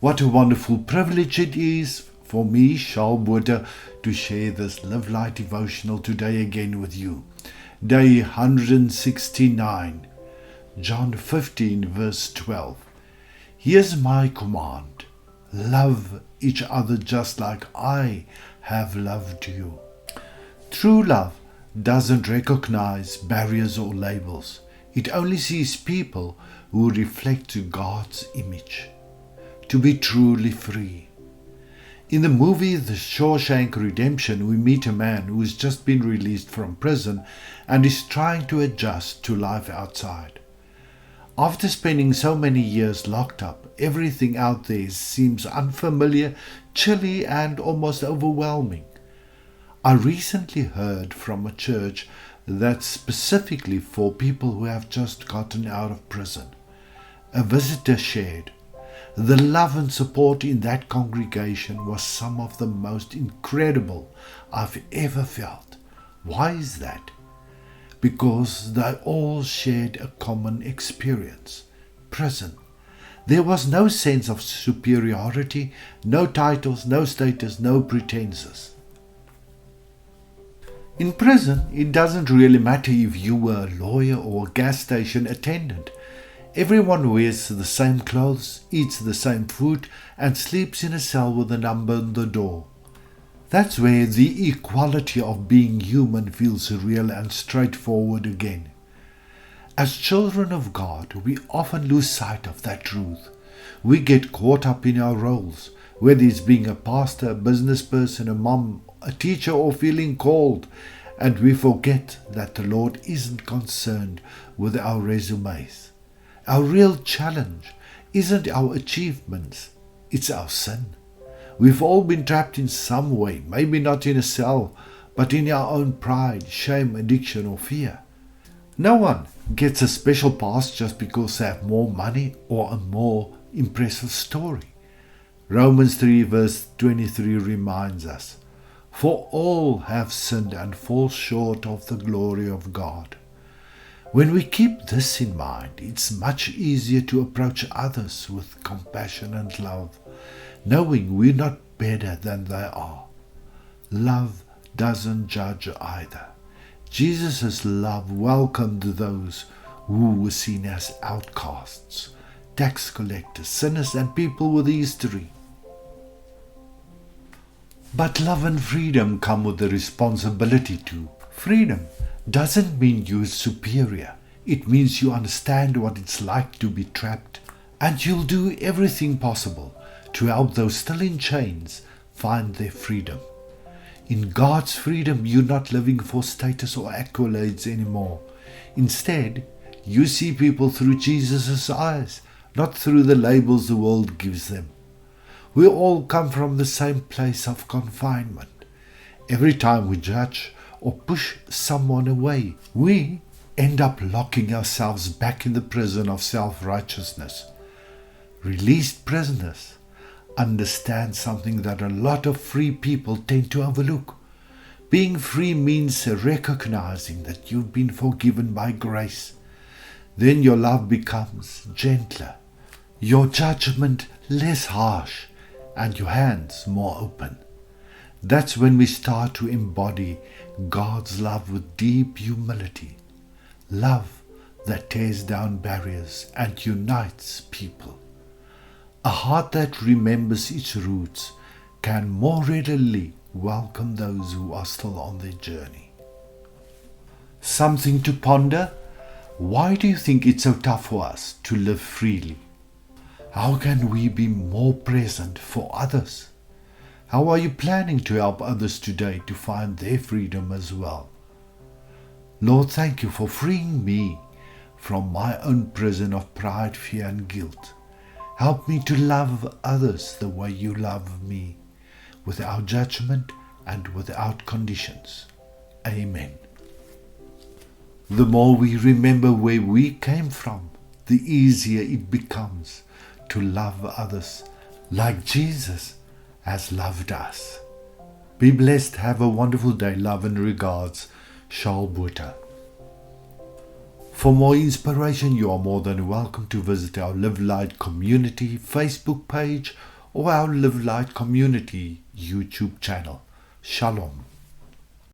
What a wonderful privilege it is for me, Shalom, to share this Live Light devotional today again with you. Day 169, John 15 verse 12. Here's my command: love each other just like I have loved you. True love doesn't recognize barriers or labels. It only sees people who reflect God's image. To be truly free. In the movie The Shawshank Redemption, we meet a man who has just been released from prison and is trying to adjust to life outside. After spending so many years locked up, everything out there seems unfamiliar, chilly, and almost overwhelming. I recently heard from a church that's specifically for people who have just gotten out of prison. A visitor shared, "The love and support in that congregation was some of the most incredible I've ever felt." Why is that? Because they all shared a common experience: prison. There was no sense of superiority, no titles, no status, no pretenses. In prison, it doesn't really matter if you were a lawyer or a gas station attendant. Everyone wears the same clothes, eats the same food, and sleeps in a cell with a number on the door. That's where the equality of being human feels real and straightforward again. As children of God, we often lose sight of that truth. We get caught up in our roles, whether it's being a pastor, a business person, a mom, a teacher, or feeling called, and we forget that the Lord isn't concerned with our resumes. Our real challenge isn't our achievements, it's our sin. We've all been trapped in some way, maybe not in a cell, but in our own pride, shame, addiction, or fear. No one gets a special pass just because they have more money or a more impressive story. Romans 3 verse 23 reminds us, "For all have sinned and fall short of the glory of God." When we keep this in mind, it's much easier to approach others with compassion and love, knowing we're not better than they are. Love doesn't judge either. Jesus' love welcomed those who were seen as outcasts, tax collectors, sinners, and people with history. But love and freedom come with the responsibility too. Freedom doesn't mean you're superior. It means you understand what it's like to be trapped, and you'll do everything possible to help those still in chains find their freedom. In God's freedom, you're not living for status or accolades anymore. Instead, you see people through Jesus' eyes, not through the labels the world gives them. We all come from the same place of confinement. Every time we judge or push someone away, we end up locking ourselves back in the prison of self-righteousness. Released prisoners understand something that a lot of free people tend to overlook. Being free means recognizing that you've been forgiven by grace. Then your love becomes gentler, your judgment less harsh, and your hands more open. That's when we start to embody God's love with deep humility. Love that tears down barriers and unites people. A heart that remembers its roots can more readily welcome those who are still on their journey. Something to ponder. Why do you think it's so tough for us to live freely? How can we be more present for others? How are you planning to help others today to find their freedom as well? Lord, thank you for freeing me from my own prison of pride, fear, and guilt. Help me to love others the way you love me, without judgment and without conditions. Amen. The more we remember where we came from, the easier it becomes to love others like Jesus has loved us. Be blessed. Have a wonderful day. Love and regards, Shalom. For more inspiration, you are more than welcome to visit our Live Light community Facebook page or our Live Light Community YouTube channel. Shalom.